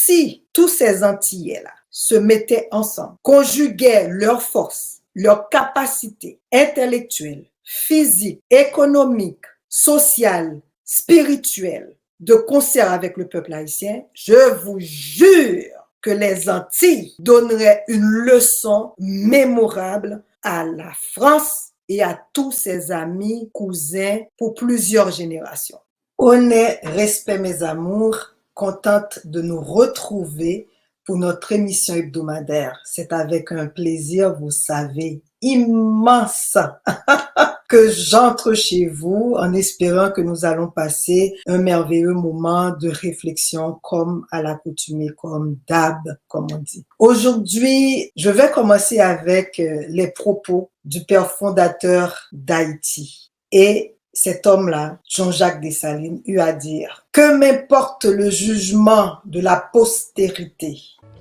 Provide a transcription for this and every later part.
Si tous ces Antillais-là se mettaient ensemble, conjuguaient leurs forces, leurs capacités intellectuelles, physiques, économiques, sociales, spirituelles, de concert avec le peuple haïtien, je vous jure que les Antilles donneraient une leçon mémorable à la France et à tous ses amis, cousins pour plusieurs générations. Honneur, respect mes amours, contente de nous retrouver pour notre émission hebdomadaire. C'est avec un plaisir, vous savez, immense que j'entre chez vous en espérant que nous allons passer un merveilleux moment de réflexion comme à l'accoutumée, comme d'hab, comme on dit. Aujourd'hui, je vais commencer avec les propos du père fondateur d'Haïti. Et cet homme-là, Jean-Jacques Dessalines, eut à dire « Que m'importe le jugement de la postérité ?»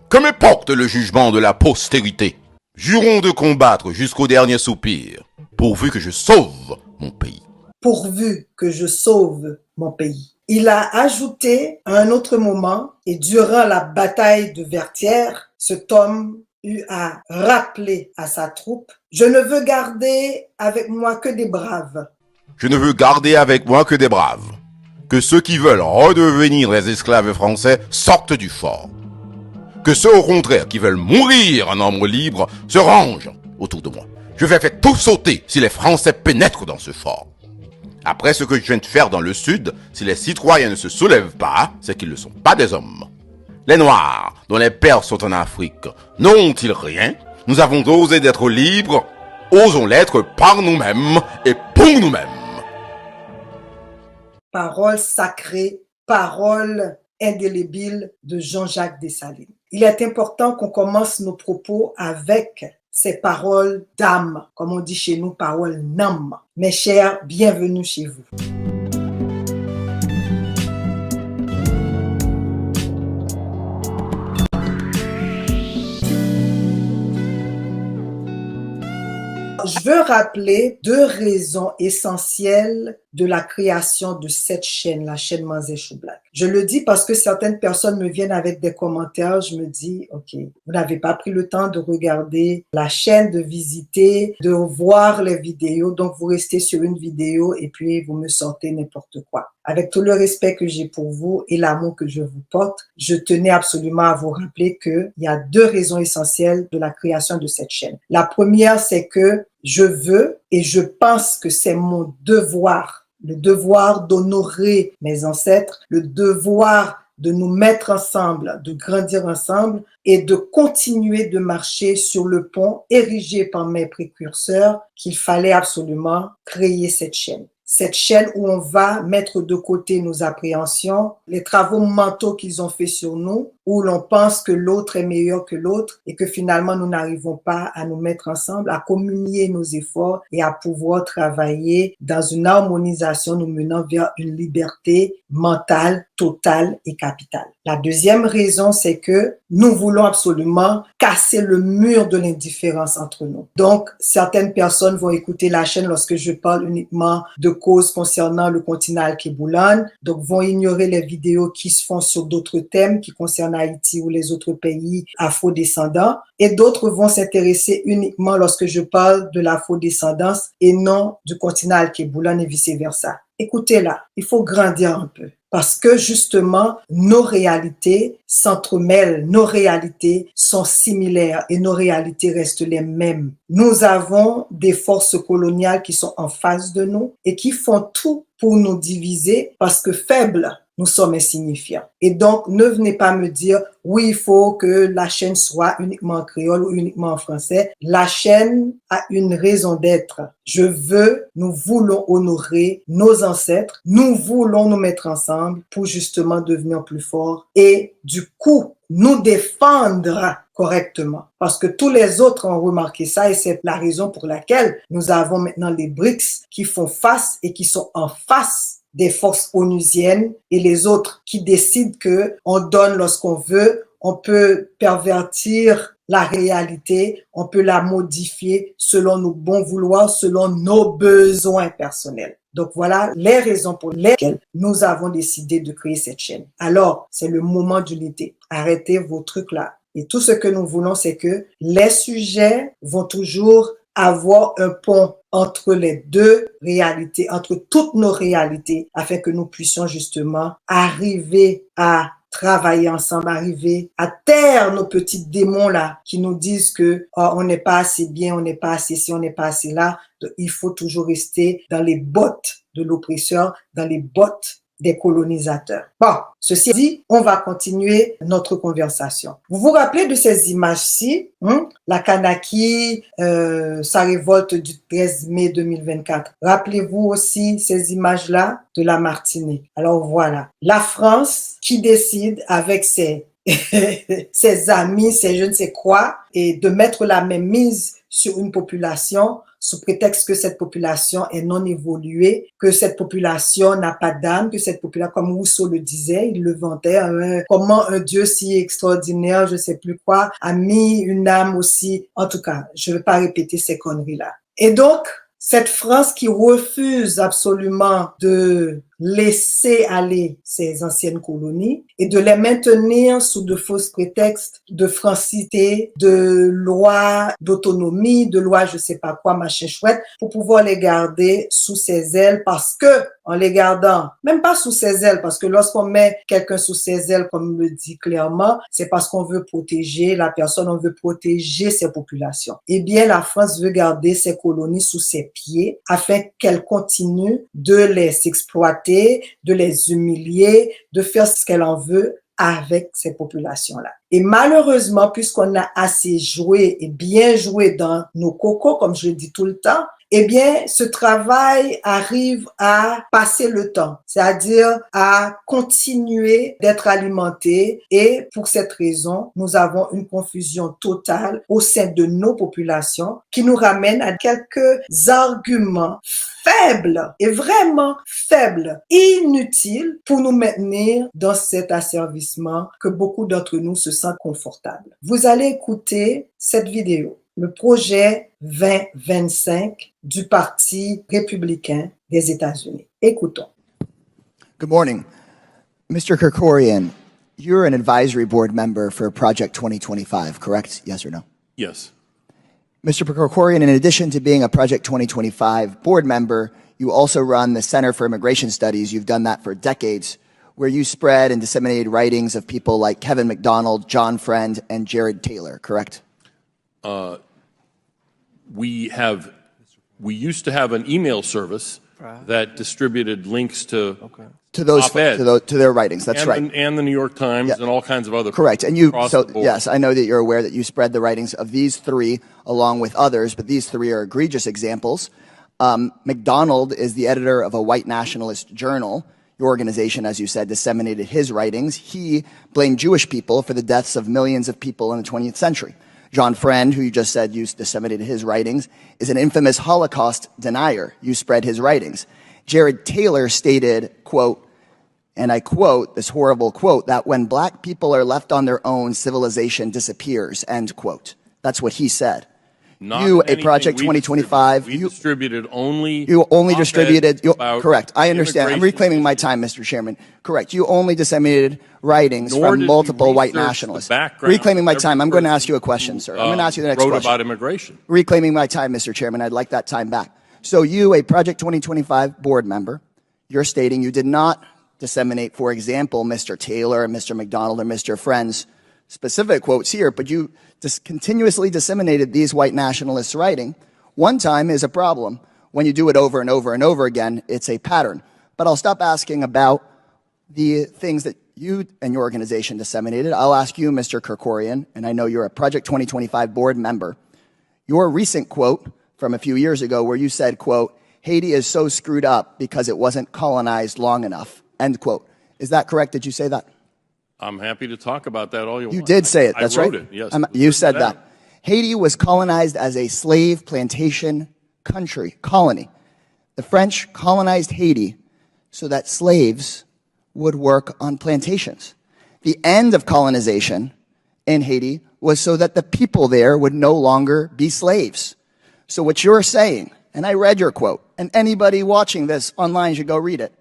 Que m'importe le jugement de la postérité? Jurons de combattre jusqu'au dernier soupir, pourvu que je sauve mon pays. Pourvu que je sauve mon pays. Il a ajouté à un autre moment, et durant la bataille de Vertières, cet homme eut à rappeler à sa troupe « Je ne veux garder avec moi que des braves. » Je ne veux garder avec moi que des braves. Que ceux qui veulent redevenir les esclaves français sortent du fort. Que ceux au contraire qui veulent mourir en nombre libre se rangent autour de moi. Je vais faire tout sauter si les Français pénètrent dans ce fort. Après ce que je viens de faire dans le sud, si les citoyens ne se soulèvent pas, c'est qu'ils ne sont pas des hommes. Les Noirs, dont les pères sont en Afrique, n'ont-ils rien? Nous avons osé d'être libres, osons l'être par nous-mêmes et pour nous-mêmes. Parole sacrée, parole indélébile de Jean-Jacques Dessalines. Il est important qu'on commence nos propos avec ces paroles d'âme, comme on dit chez nous, paroles nam. Mes chers, bienvenue chez vous. Je veux rappeler deux raisons essentielles de la création de cette chaîne, la chaîne Manzé Chou Black. Je le dis parce que certaines personnes me viennent avec des commentaires, je me dis, ok, vous n'avez pas pris le temps de regarder la chaîne, de visiter, de voir les vidéos, donc vous restez sur une vidéo et puis vous me sortez n'importe quoi. Avec tout le respect que j'ai pour vous et l'amour que je vous porte, je tenais absolument à vous rappeler qu'il y a deux raisons essentielles de la création de cette chaîne. La première, c'est que je veux et je pense que c'est mon devoir, le devoir d'honorer mes ancêtres, le devoir de nous mettre ensemble, de grandir ensemble et de continuer de marcher sur le pont érigé par mes précurseurs qu'il fallait absolument créer cette chaîne. Cette chaîne où on va mettre de côté nos appréhensions, les travaux mentaux qu'ils ont fait sur nous, où l'on pense que l'autre est meilleur que l'autre et que finalement nous n'arrivons pas à nous mettre ensemble, à communier nos efforts et à pouvoir travailler dans une harmonisation nous menant vers une liberté mentale, totale et capitale. La deuxième raison, c'est que nous voulons absolument casser le mur de l'indifférence entre nous. Donc, certaines personnes vont écouter la chaîne lorsque je parle uniquement de causes concernant le continent Al-Kiboulan, donc vont ignorer les vidéos qui se font sur d'autres thèmes qui concernent Haïti ou les autres pays afro-descendants, et d'autres vont s'intéresser uniquement lorsque je parle de l'afro-descendance et non du continent Al-Kiboulan et vice-versa. Écoutez là, il faut grandir un peu. Parce que justement, nos réalités s'entremêlent, nos réalités sont similaires et nos réalités restent les mêmes. Nous avons des forces coloniales qui sont en face de nous et qui font tout pour nous diviser parce que faibles, nous sommes insignifiants. Et donc, ne venez pas me dire, oui, il faut que la chaîne soit uniquement en créole ou uniquement en français. La chaîne a une raison d'être. Nous voulons honorer nos ancêtres. Nous voulons nous mettre ensemble pour justement devenir plus forts et du coup, nous défendre correctement. Parce que tous les autres ont remarqué ça et c'est la raison pour laquelle nous avons maintenant les BRICS qui font face et qui sont en face des forces onusiennes et les autres qui décident que on donne lorsqu'on veut, on peut pervertir la réalité, on peut la modifier selon nos bons vouloirs, selon nos besoins personnels. Donc voilà les raisons pour lesquelles nous avons décidé de créer cette chaîne. Alors, c'est le moment d'unité. Arrêtez vos trucs là. Et tout ce que nous voulons, c'est que les sujets vont toujours avoir un pont entre les deux réalités, entre toutes nos réalités, afin que nous puissions justement arriver à travailler ensemble, arriver à taire nos petits démons là qui nous disent que on n'est pas assez bien, on n'est pas assez ci, on n'est pas assez là. Donc, il faut toujours rester dans les bottes de l'oppresseur, dans les bottes des colonisateurs. Bon, ceci dit, on va continuer notre conversation. Vous vous rappelez de ces images-ci, la Kanaki, sa révolte du 13 mai 2024. Rappelez-vous aussi ces images-là de la Martinique. Alors voilà, la France qui décide avec ses ses amis, ses je ne sais quoi, et de mettre la même mise sur une population sous prétexte que cette population est non évoluée, que cette population n'a pas d'âme, que cette population, comme Rousseau le disait, il le vantait, comment un Dieu si extraordinaire, je sais plus quoi, a mis une âme aussi. En tout cas, je ne vais pas répéter ces conneries-là. Et donc, cette France qui refuse absolument de laisser aller ces anciennes colonies et de les maintenir sous de fausses prétextes de francité, de lois d'autonomie, de lois je sais pas quoi, machin chouette, pour pouvoir les garder sous ses ailes parce que, en les gardant, même pas sous ses ailes, parce que lorsqu'on met quelqu'un sous ses ailes, comme le dit clairement, c'est parce qu'on veut protéger la personne, on veut protéger ses populations. Eh bien, la France veut garder ses colonies sous ses pieds afin qu'elle continue de les exploiter, de les humilier, de faire ce qu'elle en veut avec ces populations-là. Et malheureusement, puisqu'on a assez joué et bien joué dans nos cocos, comme je le dis tout le temps, eh bien, ce travail arrive à passer le temps, c'est-à-dire à continuer d'être alimenté. Et pour cette raison, nous avons une confusion totale au sein de nos populations qui nous ramène à quelques arguments faibles et vraiment faibles, inutiles pour nous maintenir dans cet asservissement que beaucoup d'entre nous se sentent confortables. Vous allez écouter cette vidéo. Le projet 2025 du Parti républicain des États-Unis. Écoutons. Good morning. Mr. Kerkorian, you're an advisory board member for Project 2025, correct? Yes or no? Yes. Mr. Kerkorian, in addition to being a Project 2025 board member, you also run the Center for Immigration Studies. You've done that for decades, where you spread and disseminated writings of people like Kevin McDonald, John Friend, and Jared Taylor, correct? We used to have an email service that distributed links to those op-ed. to their writings. That's right. And the New York Times Yeah. and all kinds of other. Correct. And you, across so the board. yes, I know that you're aware that you spread the writings of these three along with others, but these three are egregious examples. McDonald is the editor of a white nationalist journal. Your organization, as you said, disseminated his writings. He blamed Jewish people for the deaths of millions of people in the 20th century. John Friend, who you just said you disseminated his writings, is an infamous Holocaust denier. You spread his writings. Jared Taylor stated, quote, and I quote, this horrible quote, that when black people are left on their own, civilization disappears, end quote. That's what he said. Not You, a anything Project we 2025, We distributed only. you only op-eds distributed, about correct, I understand. I'm immigration. reclaiming my time, Mr. Chairman. Correct. You only disseminated writings Nor from did we multiple white research the nationalists. background Reclaiming my of time. every I'm going to person ask you a question, sir. I'm going to ask you the next wrote question. about immigration. Reclaiming my time, Mr. Chairman. I'd like that time back. So you, a Project 2025 board member, you're stating you did not disseminate, for example, Mr. Taylor and Mr. McDonald and Mr. Friend's specific quotes here, but you continuously disseminated these white nationalists' writing. One time is a problem. When you do it over and over and over again, it's a pattern. But I'll stop asking about the things that you and your organization disseminated. I'll ask you, Mr. Kerkorian, and I know you're a Project 2025 board member, your recent quote from a few years ago where you said, quote, Haiti is so screwed up because it wasn't colonized long enough, end quote. Is that correct? Did you say that? I'm happy to talk about that all you want. You did say it. That's I wrote right. it, yes. You said Written that. Haiti was colonized as a slave plantation colony. The French colonized Haiti so that slaves would work on plantations. The end of colonization in Haiti was so that the people there would no longer be slaves. So what you're saying, and I read your quote, and anybody watching this online should go read it.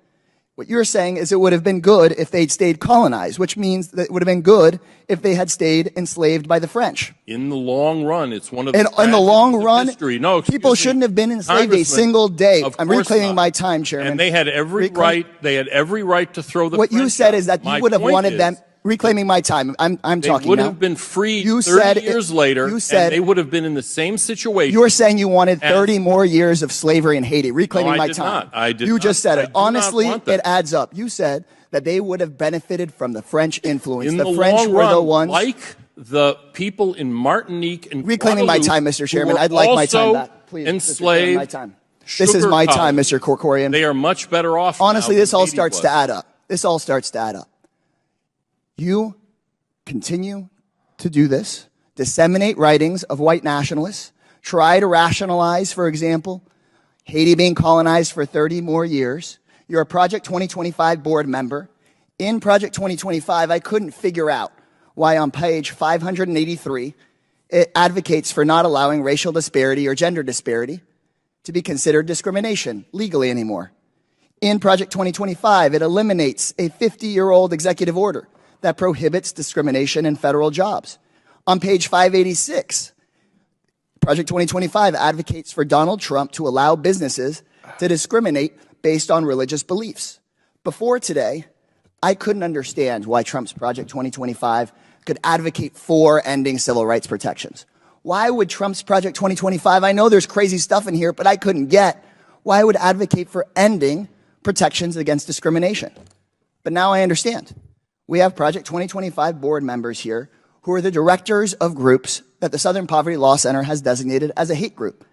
What you're saying is it would have been good if they'd stayed colonized, which means that it would have been good if they had stayed enslaved by the French. In the long run, it's one of the In the long run, history. No, people shouldn't have been enslaved a single day. I'm reclaiming my time, Chairman. And they had every right. They had every right to throw the. What French you said out. is that My you would have point wanted is, them. Reclaiming my time. I'm they talking would now. have been freed You 30 said years later, you said and they would have been in the same situation. You're saying you wanted And- 30 more years of slavery in Haiti. Reclaiming No, I my did time. not. I did You not. just said I it. do not Honestly, want that. it adds up. You said that they would have benefited from the French influence. In the the French long were the run, ones. like the people in Martinique and Reclaiming my Guadeloupe, time, Mr. Chairman. who were I'd like my time also back. Please, Mr. Chairman, enslaved. my time. This is my time, Mr. Korkorian. They are much better off. Honestly, now this than all Haiti starts was. to add up. This all starts to add up. You continue to do this, disseminate writings of white nationalists, try to rationalize, for example, Haiti being colonized for 30 more years. You're a Project 2025 board member. In Project 2025, I couldn't figure out why on page 583, it advocates for not allowing racial disparity or gender disparity to be considered discrimination legally anymore. In Project 2025, it eliminates a 50-year-old executive order that prohibits discrimination in federal jobs. On page 586, Project 2025 advocates for Donald Trump to allow businesses to discriminate based on religious beliefs. Before today, I couldn't understand why Trump's Project 2025 could advocate for ending civil rights protections. Why would Trump's Project 2025, I know there's crazy stuff in here, but I couldn't get why it would advocate for ending protections against discrimination. But now I understand. We have Project 2025 board members here who are the directors of groups that the Southern Poverty Law Center has designated as a hate group.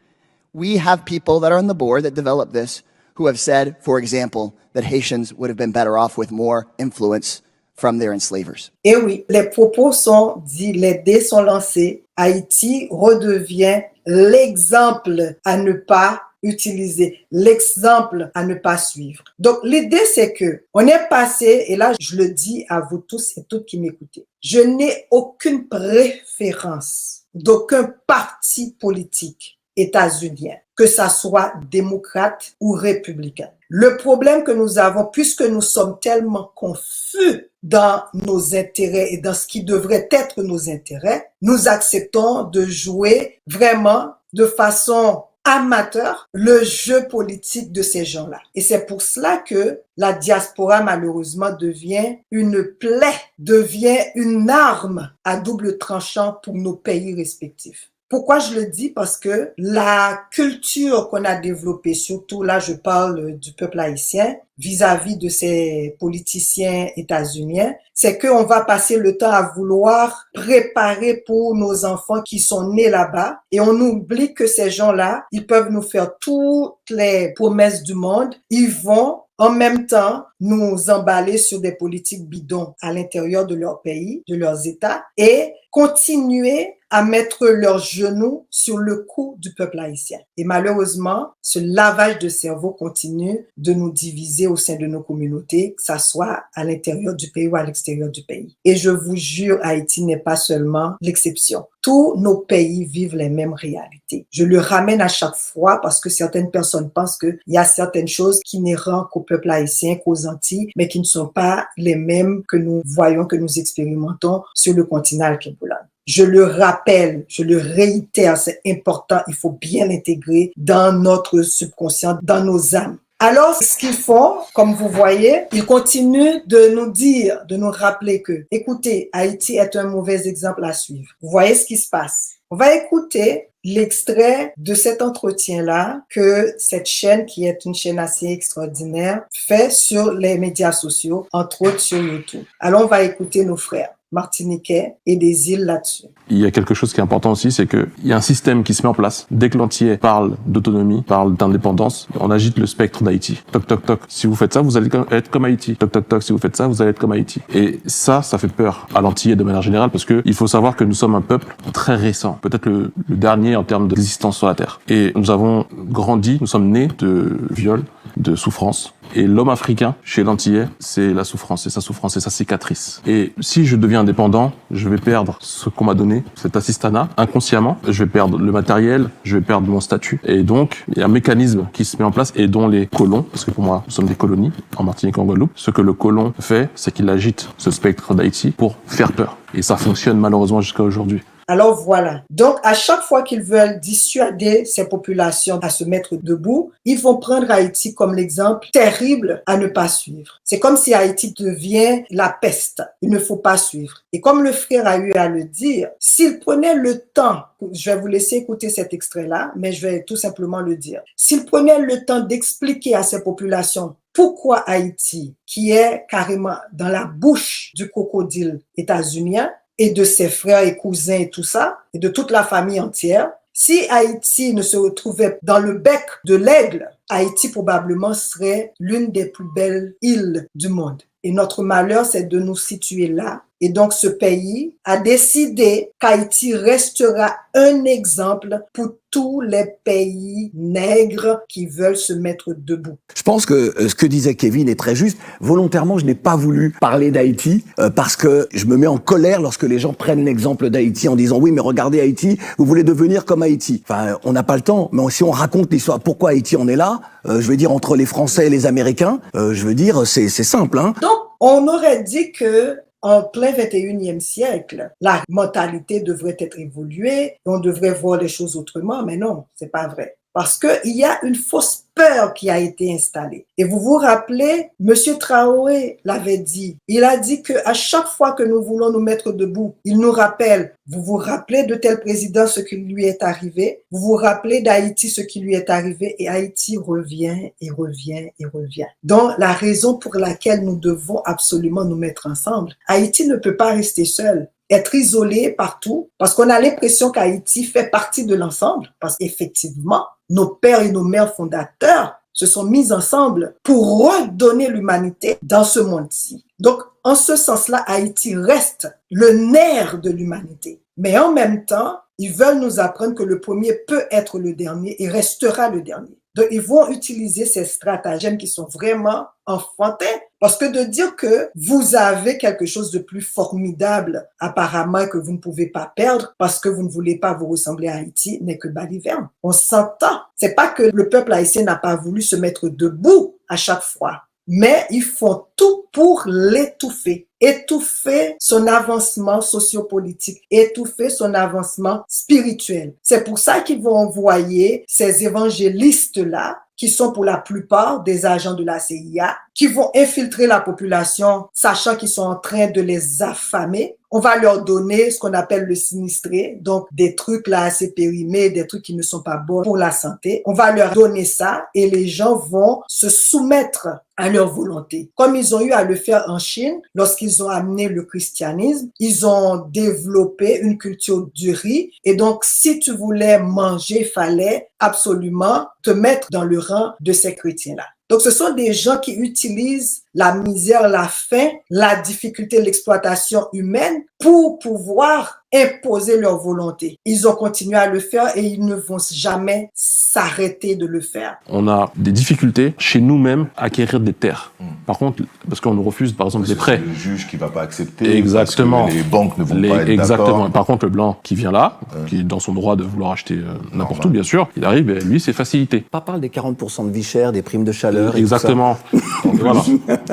We have people that are on the board that developed this who have said, for example, that Haitians would have been better off with more influence from their enslavers. Et oui, les propos sont dits, les dés sont lancés. Haïti redevient l'exemple à ne pas utiliser, l'exemple à ne pas suivre. Donc, l'idée, c'est que on est passé, et là, je le dis à vous tous et toutes qui m'écoutez, je n'ai aucune préférence d'aucun parti politique états-unien, que ça soit démocrate ou républicain. Le problème que nous avons, puisque nous sommes tellement confus dans nos intérêts et dans ce qui devrait être nos intérêts, nous acceptons de jouer vraiment de façon amateur le jeu politique de ces gens-là. Et c'est pour cela que la diaspora, malheureusement, devient une plaie, devient une arme à double tranchant pour nos pays respectifs. Pourquoi je le dis? Parce que la culture qu'on a développée, surtout là, je parle du peuple haïtien, vis-à-vis de ces politiciens états-uniens, c'est qu'on va passer le temps à vouloir préparer pour nos enfants qui sont nés là-bas et on oublie que ces gens-là, ils peuvent nous faire toutes les promesses du monde, ils vont en même temps nous emballer sur des politiques bidons à l'intérieur de leur pays, de leurs États et continuer à mettre leurs genoux sur le cou du peuple haïtien. Et malheureusement, ce lavage de cerveau continue de nous diviser au sein de nos communautés, que ça soit à l'intérieur du pays ou à l'extérieur du pays. Et je vous jure, Haïti n'est pas seulement l'exception. Tous nos pays vivent les mêmes réalités. Je le ramène à chaque fois parce que certaines personnes pensent qu'il y a certaines choses qui n'érant qu'au peuple haïtien, qu'aux Antilles, mais qui ne sont pas les mêmes que nous voyons, que nous expérimentons sur le continent alkéboulane. Je le rappelle, je le réitère, c'est important, il faut bien l'intégrer dans notre subconscient, dans nos âmes. Alors, ce qu'ils font, comme vous voyez, ils continuent de nous dire, de nous rappeler que, écoutez, Haïti est un mauvais exemple à suivre. Vous voyez ce qui se passe. On va écouter l'extrait de cet entretien-là que cette chaîne, qui est une chaîne assez extraordinaire, fait sur les médias sociaux, entre autres sur YouTube. Alors, on va écouter nos frères martiniquais et des îles là-dessus. Il y a quelque chose qui est important aussi, c'est qu'il y a un système qui se met en place. Dès que l'Antillais parle d'autonomie, parle d'indépendance, on agite le spectre d'Haïti. Toc, toc, toc. Si vous faites ça, vous allez être comme Haïti. Toc, toc, toc. Si vous faites ça, vous allez être comme Haïti. Et ça fait peur à l'Antillais de manière générale parce que il faut savoir que nous sommes un peuple très récent. Peut-être le dernier en termes d'existence sur la Terre. Et nous avons grandi, nous sommes nés de viols, de souffrance. Et l'homme africain, chez l'Antillais, c'est la souffrance, c'est sa souffrance, c'est sa cicatrice. Et si je deviens indépendant, je vais perdre ce qu'on m'a donné, cet assistanat, inconsciemment. Je vais perdre le matériel, je vais perdre mon statut. Et donc, il y a un mécanisme qui se met en place et dont les colons, parce que pour moi, nous sommes des colonies, en Martinique et en Guadeloupe, ce que le colon fait, c'est qu'il agite ce spectre d'Haïti pour faire peur. Et ça fonctionne malheureusement jusqu'à aujourd'hui. Alors voilà. Donc, à chaque fois qu'ils veulent dissuader ces populations à se mettre debout, ils vont prendre Haïti comme l'exemple terrible à ne pas suivre. C'est comme si Haïti devient la peste. Il ne faut pas suivre. Et comme le frère a eu à le dire, s'il prenait le temps, je vais vous laisser écouter cet extrait-là, mais je vais tout simplement le dire. S'il prenait le temps d'expliquer à ces populations pourquoi Haïti, qui est carrément dans la bouche du crocodile états-unien, et de ses frères et cousins et tout ça, et de toute la famille entière. Si Haïti ne se retrouvait dans le bec de l'aigle, Haïti probablement serait l'une des plus belles îles du monde. Et notre malheur, c'est de nous situer là. Et donc, ce pays a décidé qu'Haïti restera un exemple pour tous les pays nègres qui veulent se mettre debout. Je pense que ce que disait Kevin est très juste. Volontairement, je n'ai pas voulu parler d'Haïti parce que je me mets en colère lorsque les gens prennent l'exemple d'Haïti en disant « Oui, mais regardez Haïti, vous voulez devenir comme Haïti. » Enfin, on n'a pas le temps, mais si on raconte l'histoire, pourquoi Haïti en est là, je veux dire, entre les Français et les Américains, je veux dire, c'est simple. Hein. Donc, on aurait dit que en plein 21e siècle, la mentalité devrait être évoluée, on devrait voir les choses autrement, mais non, c'est pas vrai. Parce qu'il y a une fausse peur qui a été installée. Et vous vous rappelez, Monsieur Traoré l'avait dit. Il a dit qu'à chaque fois que nous voulons nous mettre debout, il nous rappelle, vous vous rappelez de tel président ce qui lui est arrivé, vous vous rappelez d'Haïti ce qui lui est arrivé, et Haïti revient et revient et revient. Donc, la raison pour laquelle nous devons absolument nous mettre ensemble, Haïti ne peut pas rester seul. Être isolé partout, parce qu'on a l'impression qu'Haïti fait partie de l'ensemble, parce qu'effectivement, nos pères et nos mères fondateurs se sont mis ensemble pour redonner l'humanité dans ce monde-ci. Donc, en ce sens-là, Haïti reste le nerf de l'humanité. Mais en même temps, ils veulent nous apprendre que le premier peut être le dernier et restera le dernier. Donc, ils vont utiliser ces stratagèmes qui sont vraiment enfantins, parce que de dire que vous avez quelque chose de plus formidable, apparemment, que vous ne pouvez pas perdre parce que vous ne voulez pas vous ressembler à Haïti, n'est que baliverne. On s'entend. C'est pas que le peuple haïtien n'a pas voulu se mettre debout à chaque fois, mais ils font tout pour l'étouffer. Étouffer son avancement sociopolitique, étouffer son avancement spirituel. C'est pour ça qu'ils vont envoyer ces évangélistes-là, qui sont pour la plupart des agents de la CIA, qui vont infiltrer la population, sachant qu'ils sont en train de les affamer. On va leur donner ce qu'on appelle le sinistré, donc des trucs là assez périmés, des trucs qui ne sont pas bons pour la santé. On va leur donner ça et les gens vont se soumettre à leur volonté. Comme ils ont eu à le faire en Chine, lorsqu'ils ont amené le christianisme, ils ont développé une culture du riz. Et donc, si tu voulais manger, il fallait absolument te mettre dans le rang de ces chrétiens-là. Donc, ce sont des gens qui utilisent la misère, la faim, la difficulté, l'exploitation humaine pour pouvoir imposer leur volonté. Ils ont continué à le faire et ils ne vont jamais s'arrêter de le faire. On a des difficultés chez nous-mêmes à acquérir des terres. Par contre, parce qu'on nous refuse par exemple des prêts. C'est le juge qui va pas accepter. Exactement. Parce que les banques ne vont pas être exactement. d'accord. Par contre, le blanc qui vient là, qui est dans son droit de vouloir acheter n'importe où, bien sûr, il arrive et lui, c'est facilité. Pas parle des 40% de vie chère, des primes de chaleur. Exactement. Voilà.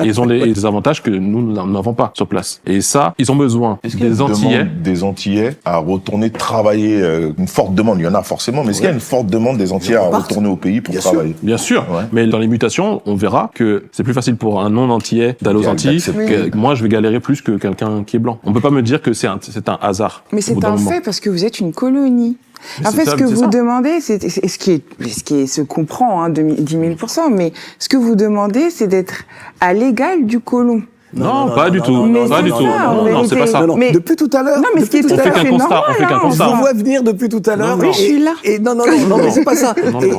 Et ils ont des avantages que nous n'avons pas sur place. Et ça, ils ont besoin des Antillais. Des Antillais à retourner travailler, une forte demande, il y en a forcément, mais est-ce qu'il y a une forte demande des Antillais à retourner au pays pour travailler? Bien sûr, mais dans les mutations, on verra que c'est plus facile pour un non-antillais d'aller aux Antilles que moi je vais galérer plus que quelqu'un qui est blanc. On peut pas me dire que c'est un hasard. Mais c'est un fait parce que vous êtes une colonie. En fait, ce que vous demandez, c'est ce qui se comprend, hein, 10 000%, mais ce que vous demandez, c'est d'être à l'égal du colon. Non, pas du tout. Pas du tout. Non, c'est pas ça. Mais depuis tout à l'heure. Non, mais ce qui est tout à fait normal. On fait qu'un constat. Je vous vois venir depuis tout à l'heure. Oui, je suis là. Et non, mais c'est pas ça.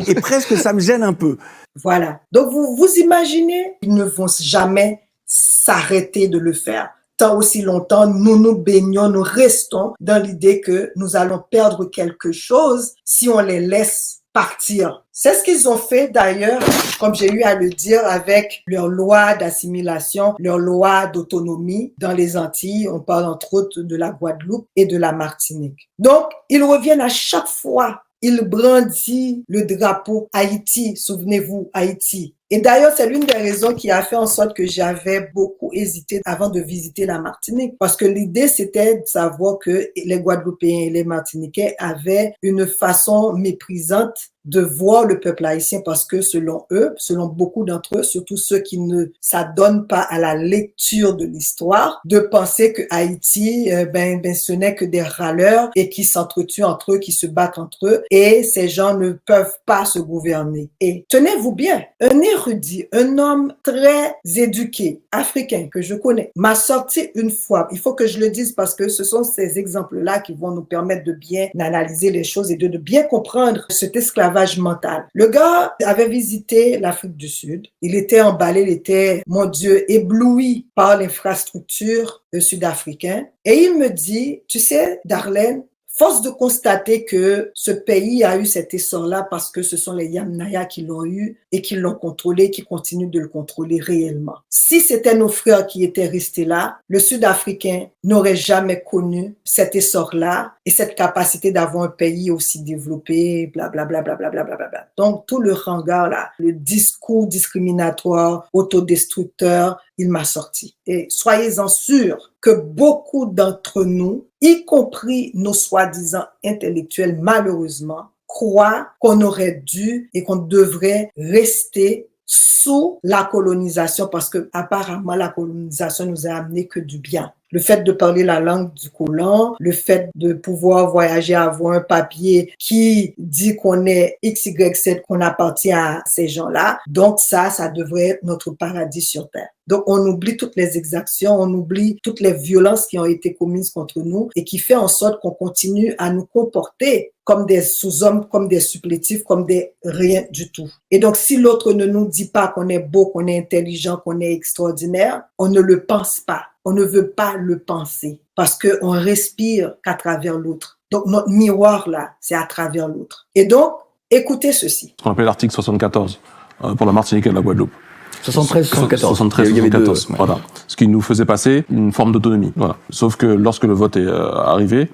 Et presque ça me gêne un peu. Voilà. Donc, vous imaginez, ils ne vont jamais s'arrêter de le faire. Tant aussi longtemps, nous nous baignons, nous restons dans l'idée que nous allons perdre quelque chose si on les laisse partir. C'est ce qu'ils ont fait d'ailleurs, comme j'ai eu à le dire, avec leur loi d'assimilation, leur loi d'autonomie dans les Antilles. On parle entre autres de la Guadeloupe et de la Martinique. Donc, ils reviennent à chaque fois. Ils brandissent le drapeau Haïti. Souvenez-vous, Haïti. Et d'ailleurs, c'est l'une des raisons qui a fait en sorte que j'avais beaucoup hésité avant de visiter la Martinique. Parce que l'idée, c'était de savoir que les Guadeloupéens et les Martiniquais avaient une façon méprisante de voir le peuple haïtien parce que selon eux, selon beaucoup d'entre eux, surtout ceux qui ne s'adonnent pas à la lecture de l'histoire, de penser que Haïti, ce n'est que des râleurs et qui s'entretuent entre eux, qui se battent entre eux et ces gens ne peuvent pas se gouverner. Et tenez-vous bien, un érudit, un homme très éduqué, africain que je connais, m'a sorti une fois, il faut que je le dise parce que ce sont ces exemples-là qui vont nous permettre de bien analyser les choses et de bien comprendre cet esclavage mental. Le gars avait visité l'Afrique du Sud. Il était emballé, il était, mon Dieu, ébloui par l'infrastructure sud-africaine. Et il me dit, tu sais, Darlene, force de constater que ce pays a eu cet essor-là parce que ce sont les Yamnaya qui l'ont eu et qui l'ont contrôlé, qui continuent de le contrôler réellement. Si c'était nos frères qui étaient restés là, le Sud-Africain n'aurait jamais connu cet essor-là et cette capacité d'avoir un pays aussi développé, blablabla, blablabla, blablabla. Donc, tout le hangar là, le discours discriminatoire, autodestructeur, il m'a sorti. Et soyez-en sûrs que beaucoup d'entre nous, y compris nos soi-disant intellectuels, malheureusement, croient qu'on aurait dû et qu'on devrait rester sous la colonisation parce que apparemment la colonisation nous a amené que du bien. Le fait de parler la langue du colon, le fait de pouvoir voyager, avoir un papier qui dit qu'on est X, Y, Z, qu'on appartient à ces gens-là. Donc ça devrait être notre paradis sur terre. Donc on oublie toutes les exactions, on oublie toutes les violences qui ont été commises contre nous et qui fait en sorte qu'on continue à nous comporter comme des sous-hommes, comme des supplétifs, comme des rien du tout. Et donc si l'autre ne nous dit pas qu'on est beau, qu'on est intelligent, qu'on est extraordinaire, on ne le pense pas. On ne veut pas le penser parce qu'on respire qu'à travers l'autre. Donc, notre miroir, là, c'est à travers l'autre. Et donc, écoutez ceci. Ce qu'on appelle l'article 74 pour la Martinique et la Guadeloupe. 73-74. Voilà. Ce qui nous faisait passer une forme d'autonomie. Voilà. Sauf que lorsque le vote est arrivé,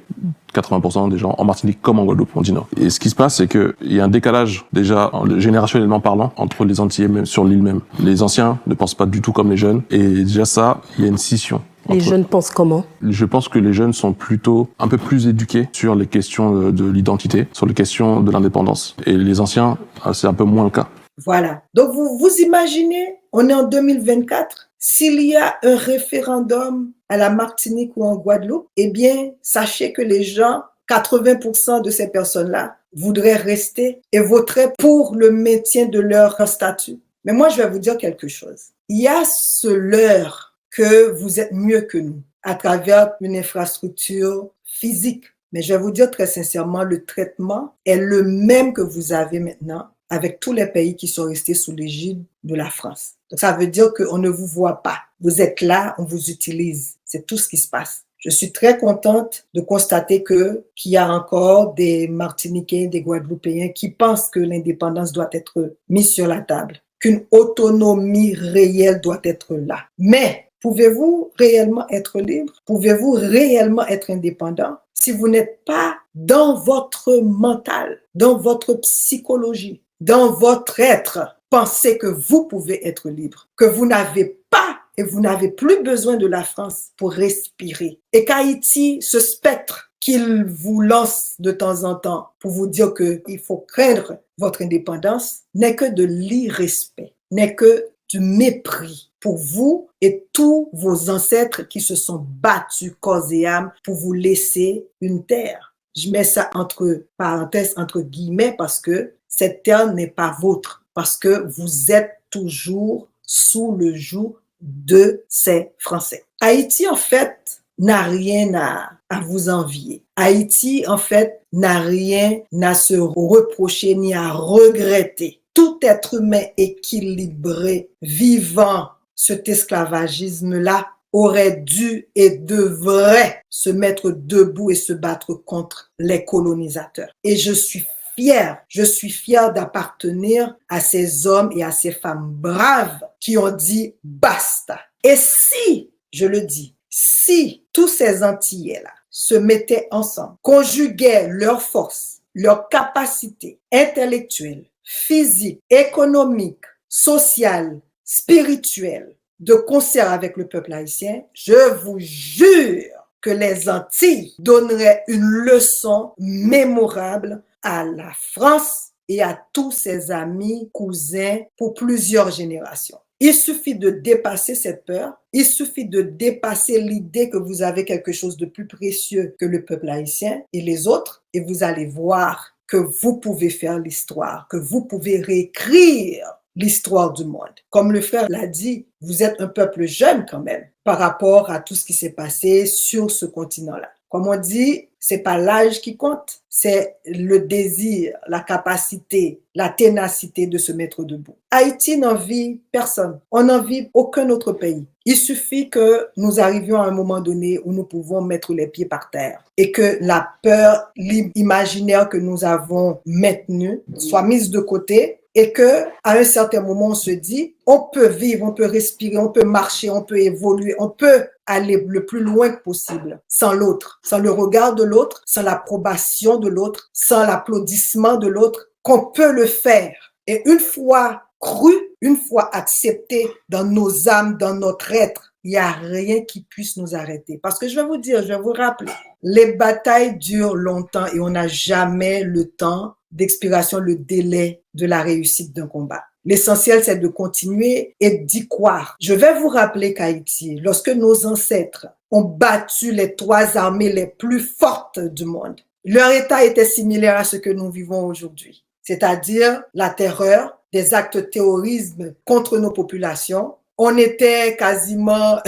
80% des gens en Martinique comme en Guadeloupe ont dit non. Et ce qui se passe, c'est qu'il y a un décalage, déjà, générationnellement parlant, entre les Antillais même sur l'île même. Les anciens ne pensent pas du tout comme les jeunes. Et déjà ça, il y a une scission. Les jeunes pensent comment? Je pense que les jeunes sont plutôt un peu plus éduqués sur les questions de l'identité, sur les questions de l'indépendance. Et les anciens, c'est un peu moins le cas. Voilà. Donc, vous imaginez, on est en 2024, s'il y a un référendum à la Martinique ou en Guadeloupe, eh bien, sachez que les gens, 80% de ces personnes-là, voudraient rester et voteraient pour le maintien de leur statut. Mais moi, je vais vous dire quelque chose. Il y a ce leurre que vous êtes mieux que nous à travers une infrastructure physique. Mais je vais vous dire très sincèrement, le traitement est le même que vous avez maintenant avec tous les pays qui sont restés sous l'égide de la France. Donc, ça veut dire qu'on ne vous voit pas. Vous êtes là, on vous utilise. C'est tout ce qui se passe. Je suis très contente de constater qu'il y a encore des Martiniquais, des Guadeloupéens qui pensent que l'indépendance doit être mise sur la table, qu'une autonomie réelle doit être là. Mais pouvez-vous réellement être libre? Pouvez-vous réellement être indépendant si vous n'êtes pas dans votre mental, dans votre psychologie, dans votre être, pensez que vous pouvez être libre, que vous n'avez pas et vous n'avez plus besoin de la France pour respirer. Et qu'Haïti, ce spectre qu'il vous lance de temps en temps pour vous dire qu'il faut craindre votre indépendance, n'est que de l'irrespect, n'est que du mépris pour vous et tous vos ancêtres qui se sont battus corps et âme pour vous laisser une terre. Je mets ça entre parenthèses, entre guillemets, parce que cette terre n'est pas vôtre, parce que vous êtes toujours sous le joug de ces Français. Haïti, en fait, n'a rien à vous envier. Haïti, en fait, n'a rien à se reprocher ni à regretter. Tout être humain équilibré, vivant cet esclavagisme-là, aurait dû et devrait se mettre debout et se battre contre les colonisateurs. Et je suis fière. Je suis fière d'appartenir à ces hommes et à ces femmes braves qui ont dit basta. Et si, je le dis, si tous ces Antillais-là se mettaient ensemble, conjuguaient leurs forces, leurs capacités intellectuelles, physiques, économiques, sociales, spirituelles, de concert avec le peuple haïtien, je vous jure que les Antilles donneraient une leçon mémorable à la France et à tous ses amis, cousins pour plusieurs générations. Il suffit de dépasser cette peur, il suffit de dépasser l'idée que vous avez quelque chose de plus précieux que le peuple haïtien et les autres, et vous allez voir que vous pouvez faire l'histoire, que vous pouvez réécrire l'histoire du monde. Comme le frère l'a dit, vous êtes un peuple jeune quand même par rapport à tout ce qui s'est passé sur ce continent-là. Comme on dit, c'est pas l'âge qui compte, c'est le désir, la capacité, la ténacité de se mettre debout. Haïti n'envie personne. On n'envie aucun autre pays. Il suffit que nous arrivions à un moment donné où nous pouvons mettre les pieds par terre et que la peur imaginaire que nous avons maintenue soit mise de côté et que à un certain moment on se dit on peut vivre, on peut respirer, on peut marcher, on peut évoluer, on peut aller le plus loin que possible sans l'autre, sans le regard de l'autre, sans l'approbation de l'autre, sans l'applaudissement de l'autre, qu'on peut le faire. Et une fois cru, une fois accepté dans nos âmes, dans notre être, il n'y a rien qui puisse nous arrêter. Parce que je vais vous dire, je vais vous rappeler, les batailles durent longtemps et on n'a jamais le temps d'expiration, le délai de la réussite d'un combat. L'essentiel, c'est de continuer et d'y croire. Je vais vous rappeler qu'Haïti, lorsque nos ancêtres ont battu les 3 armées les plus fortes du monde, leur état était similaire à ce que nous vivons aujourd'hui. C'est-à-dire la terreur, des actes terrorisme contre nos populations. On était quasiment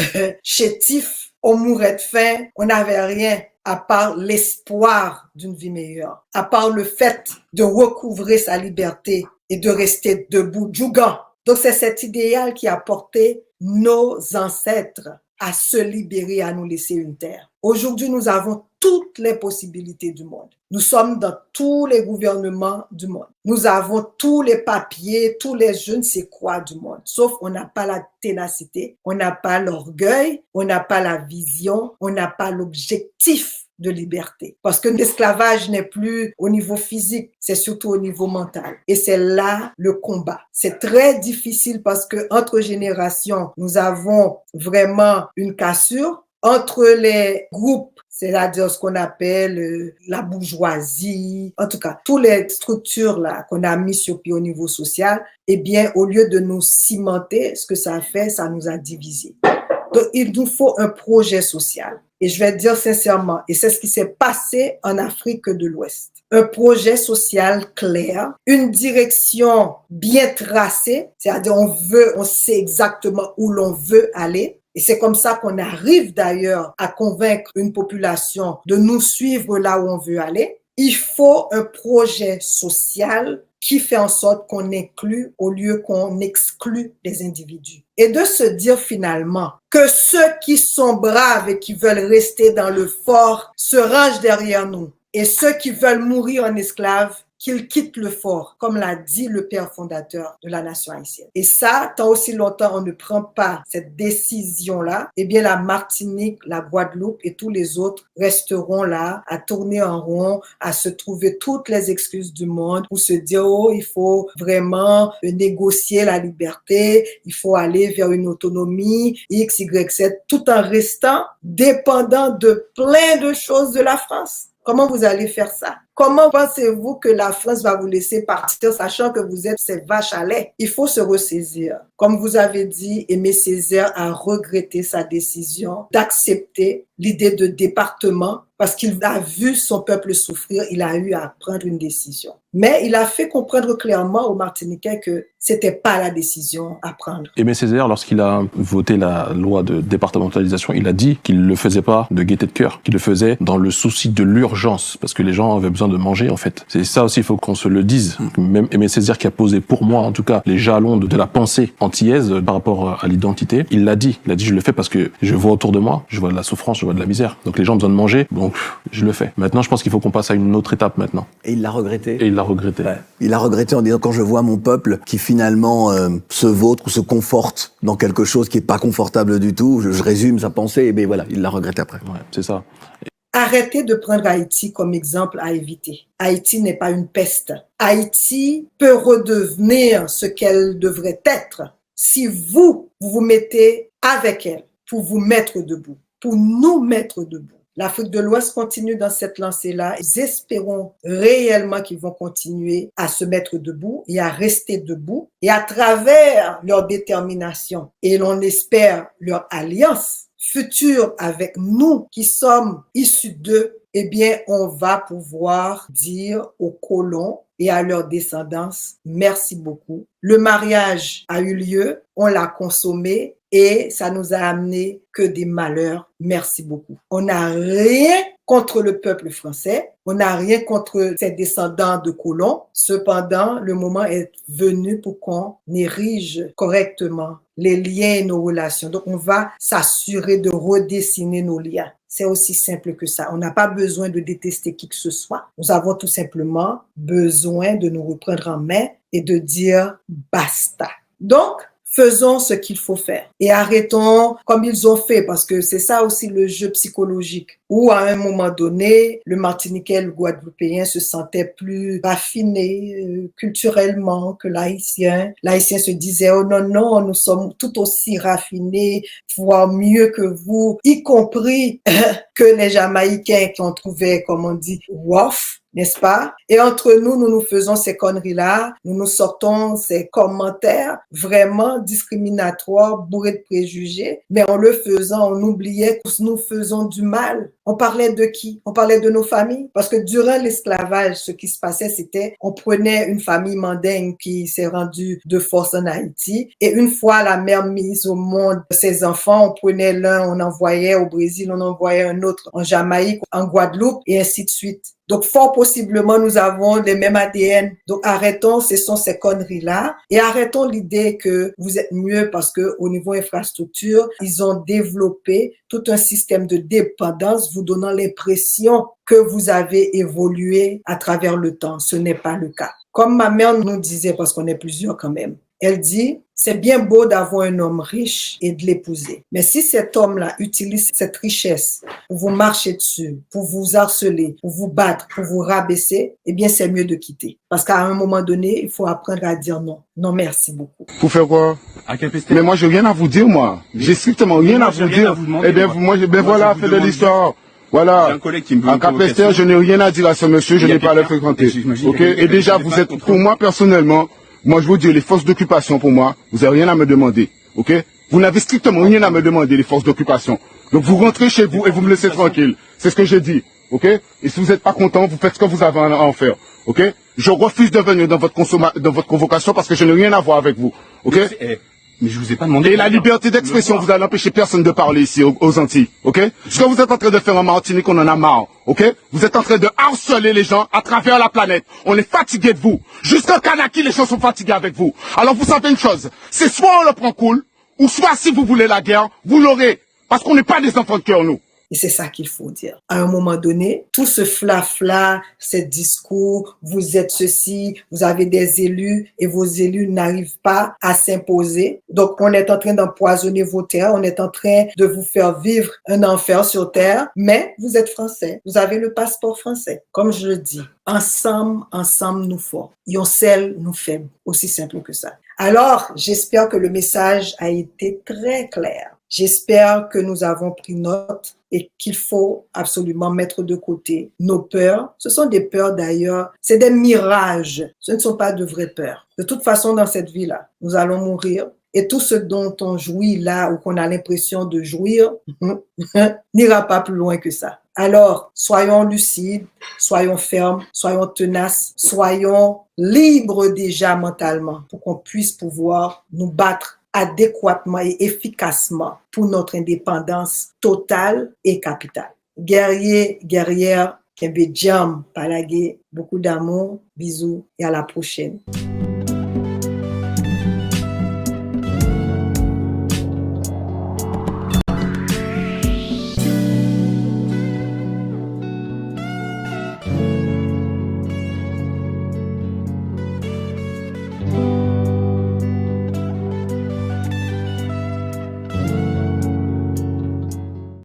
chétifs, on mourait de faim, on n'avait rien à part l'espoir d'une vie meilleure, à part le fait de recouvrer sa liberté et de rester debout, djougant. Donc c'est cet idéal qui a porté nos ancêtres à se libérer, à nous laisser une terre. Aujourd'hui, nous avons toutes les possibilités du monde. Nous sommes dans tous les gouvernements du monde. Nous avons tous les papiers, tous les je ne sais quoi du monde. Sauf on n'a pas la ténacité, on n'a pas l'orgueil, on n'a pas la vision, on n'a pas l'objectif de liberté. Parce que l'esclavage n'est plus au niveau physique, c'est surtout au niveau mental. Et c'est là le combat. C'est très difficile parce que entre générations, nous avons vraiment une cassure entre les groupes, c'est-à-dire ce qu'on appelle la bourgeoisie, en tout cas, toutes les structures là qu'on a mis sur pied au niveau social, eh bien, au lieu de nous cimenter, ce que ça a fait, ça nous a divisés. Donc, il nous faut un projet social. Et je vais dire sincèrement, et c'est ce qui s'est passé en Afrique de l'Ouest. Un projet social clair, une direction bien tracée, c'est-à-dire on sait exactement où l'on veut aller. Et c'est comme ça qu'on arrive d'ailleurs à convaincre une population de nous suivre là où on veut aller. Il faut un projet social qui fait en sorte qu'on inclut au lieu qu'on exclut les individus. Et de se dire finalement que ceux qui sont braves et qui veulent rester dans le fort se rangent derrière nous. Et ceux qui veulent mourir en esclaves, qu'ils quittent le fort, comme l'a dit le père fondateur de la nation haïtienne. Et ça, tant aussi longtemps on ne prend pas cette décision-là, eh bien la Martinique, la Guadeloupe et tous les autres resteront là à tourner en rond, à se trouver toutes les excuses du monde pour se dire oh, il faut vraiment négocier la liberté, il faut aller vers une autonomie, X, Y, Z, tout en restant dépendant de plein de choses de la France. Comment vous allez faire ça? Comment pensez-vous que la France va vous laisser partir, sachant que vous êtes ces vaches à lait? Il faut se ressaisir. Comme vous avez dit, Aimé Césaire a regretté sa décision d'accepter l'idée de département parce qu'il a vu son peuple souffrir, il a eu à prendre une décision. Mais il a fait comprendre clairement aux Martiniquais que c'était pas la décision à prendre. Aimé Césaire, lorsqu'il a voté la loi de départementalisation, il a dit qu'il ne le faisait pas de gaieté de cœur, qu'il le faisait dans le souci de l'urgence, parce que les gens avaient besoin besoin de manger, en fait. C'est ça aussi, il faut qu'on se le dise. Même Aimé Césaire, qui a posé pour moi, en tout cas, les jalons de la pensée antillaise par rapport à l'identité, il l'a dit, je le fais parce que je vois autour de moi, je vois de la souffrance, je vois de la misère. Donc les gens ont besoin de manger, donc je le fais. Maintenant, je pense qu'il faut qu'on passe à une autre étape maintenant. Et il l'a regretté. Et il l'a regretté. Ouais. Il a regretté en disant, quand je vois mon peuple qui finalement se vautre ou se conforte dans quelque chose qui est pas confortable du tout, je résume sa pensée, et bien voilà, il l'a regretté après. Ouais, c'est ça. Arrêtez de prendre Haïti comme exemple à éviter. Haïti n'est pas une peste. Haïti peut redevenir ce qu'elle devrait être si vous vous mettez avec elle pour vous mettre debout, pour nous mettre debout. L'Afrique de l'Ouest continue dans cette lancée-là. Nous espérons réellement qu'ils vont continuer à se mettre debout et à rester debout. Et à travers leur détermination et l'on espère leur alliance future avec nous qui sommes issus d'eux, eh bien, on va pouvoir dire aux colons et à leur descendance, merci beaucoup. Le mariage a eu lieu, on l'a consommé et ça nous a amené que des malheurs. Merci beaucoup. On n'a rien contre le peuple français, on n'a rien contre ses descendants de colons. Cependant, le moment est venu pour qu'on érige correctement les liens et nos relations. Donc, on va s'assurer de redessiner nos liens. C'est aussi simple que ça. On n'a pas besoin de détester qui que ce soit. Nous avons tout simplement besoin de nous reprendre en main et de dire basta. Donc, faisons ce qu'il faut faire et arrêtons comme ils ont fait, parce que c'est ça aussi le jeu psychologique, où à un moment donné, le Martiniquais, le Guadeloupéen se sentait plus raffiné culturellement que l'Haïtien. L'Haïtien se disait, oh non, non, nous sommes tout aussi raffinés, voire mieux que vous, y compris que les Jamaïcains qu'on trouvait, comme on dit, wof, n'est-ce pas? Et entre nous, nous nous faisons ces conneries-là, nous nous sortons ces commentaires vraiment discriminatoires, bourrés de préjugés, mais en le faisant, on oubliait que nous faisons du mal. On parlait de qui? On parlait de nos familles. Parce que durant l'esclavage, ce qui se passait, c'était on prenait une famille mandingue qui s'est rendue de force en Haïti, et une fois la mère mise au monde ses enfants, on prenait l'un, on envoyait au Brésil, on envoyait un autre en Jamaïque, en Guadeloupe, et ainsi de suite. Donc, fort possiblement, nous avons les mêmes ADN. Donc, arrêtons, ce sont ces conneries-là. Et arrêtons l'idée que vous êtes mieux parce que au niveau infrastructure, ils ont développé tout un système de dépendance vous donnant l'impression que vous avez évolué à travers le temps. Ce n'est pas le cas. Comme ma mère nous disait, parce qu'on est plusieurs quand même, elle dit, c'est bien beau d'avoir un homme riche et de l'épouser. Mais si cet homme-là utilise cette richesse pour vous marcher dessus, pour vous harceler, pour vous battre, pour vous rabaisser, eh bien, c'est mieux de quitter. Parce qu'à un moment donné, il faut apprendre à dire non. Non, merci beaucoup. Pour faire quoi? Mais moi, j'ai rien à vous dire, moi. J'ai strictement rien à vous dire. Eh bien, moi, voilà, fait de l'histoire. Voilà. En Capesterre, je n'ai rien à dire à ce monsieur, je n'ai pas à le fréquenter. Ok? Et déjà, vous êtes, pour moi, personnellement, moi, je vous dis, les forces d'occupation, pour moi, vous n'avez rien à me demander. Ok? Vous n'avez strictement rien à me demander, les forces d'occupation. Donc, vous rentrez chez vous et vous me laissez tranquille. C'est ce que j'ai dit. Ok? Et si vous n'êtes pas content, vous faites ce que vous avez à en faire. Ok? Je refuse de venir dans votre convocation parce que je n'ai rien à voir avec vous. Ok? Mais je vous ai pas demandé. Et la liberté d'expression, vous allez empêcher personne de parler ici, aux Antilles. Ok? Ce que vous êtes en train de faire en Martinique, on en a marre. Ok? Vous êtes en train de harceler les gens à travers la planète. On est fatigué de vous. Jusqu'en Kanaki, les gens sont fatigués avec vous. Alors vous savez une chose. C'est soit on le prend cool, ou soit si vous voulez la guerre, vous l'aurez. Parce qu'on n'est pas des enfants de cœur, nous. Et c'est ça qu'il faut dire. À un moment donné, tout ce flafla, ces discours, vous êtes ceci, vous avez des élus et vos élus n'arrivent pas à s'imposer. Donc, on est en train d'empoisonner vos terres, on est en train de vous faire vivre un enfer sur terre, mais vous êtes français, vous avez le passeport français. Comme je le dis, ensemble nous forts. Yon seul nous faibles. Aussi simple que ça. Alors, j'espère que le message a été très clair. J'espère que nous avons pris note et qu'il faut absolument mettre de côté nos peurs. Ce sont des peurs d'ailleurs, c'est des mirages. Ce ne sont pas de vraies peurs. De toute façon, dans cette vie-là, nous allons mourir. Et tout ce dont on jouit là, ou qu'on a l'impression de jouir, n'ira pas plus loin que ça. Alors, soyons lucides, soyons fermes, soyons tenaces, soyons libres déjà mentalement pour qu'on puisse pouvoir nous battre adéquatement et efficacement pour notre indépendance totale et capitale. Guerriers, guerrières, Kembe Jam, Palagé, beaucoup d'amour, bisous et à la prochaine.